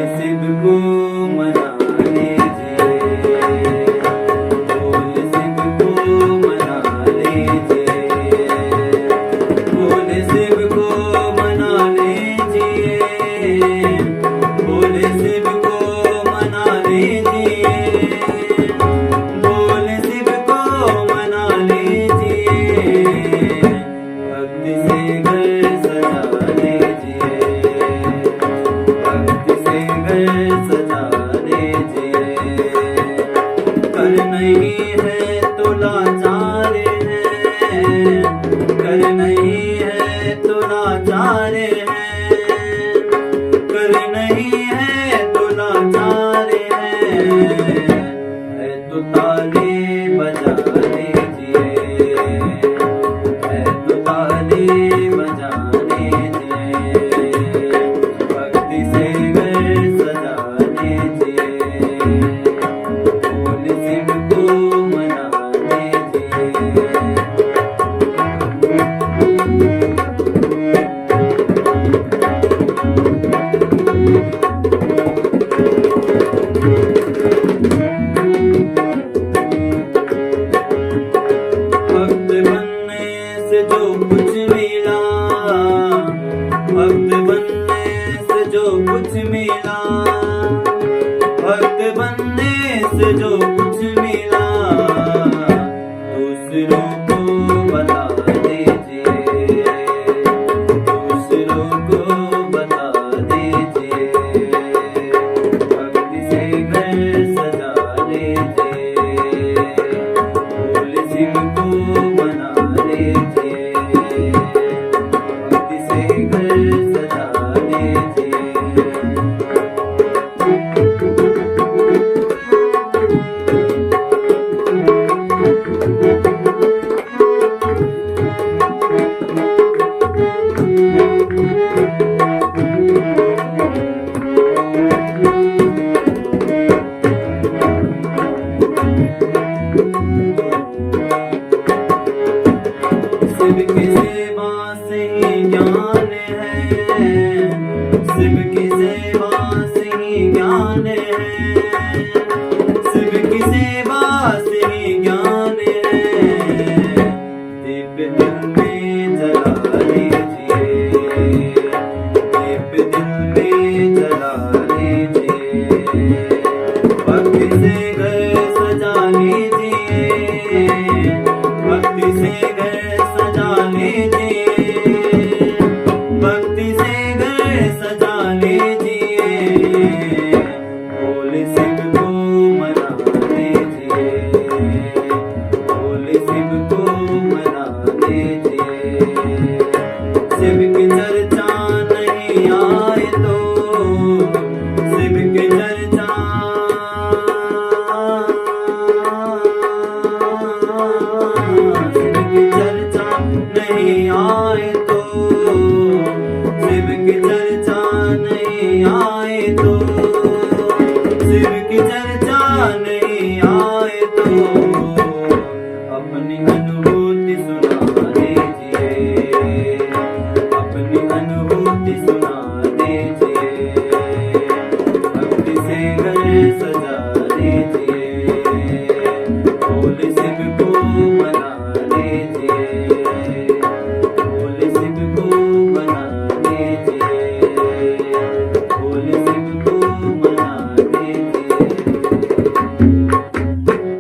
शिव को मना लीजिए, बोल शिव को मना लीजिए, बोल शिव को मना लीजिए, बोल शिव को मना लीजिए, बोल शिव को मना लीजिए, भक्ति से घर सजा लीजिए, भक्ति से घर सजा लीजिए। कर नहीं है तो लाचार है, कर नहीं है तो लाचार है, कर नहीं है तो लाचार है तो ताली बजा लीजिए, है तो ताली बजा लीजिए, भक्ति से घर सजा लीजिए, बोल शिव को मना लीजिए। भक्त बनने से जो कुछ मिला, भक्त बनने से जो कुछ मिला, भक्त बनने से जो कुछ मिला, दूसरों को बता दीजिए, दूसरों को बता दीजिए, भक्ति से घर सजा लीजिए, बोल शिव को मना लीजिए, भक्ति से घर सजा लीजिए। शिव की सेवा से ही ज्ञान है, शिव की सेवा से ही ज्ञान है, शिव की सेवा से ही ज्ञान है, दीप दिल में जला लीजिए, दीप दिल में जला लीजिए, भक्ति से घर सजा लीजिए, भक्ति से घर सजा लीजिए, भक्ति से घर सजा लीजिए, बोल शिव को मना लीजिए, बोल शिव को मना लीजिए। शिव की चर्चा नहीं आए तो, शिव की चर्चा, शिव की चर्चा नहीं आए तो, शिव की चर्चा नहीं आए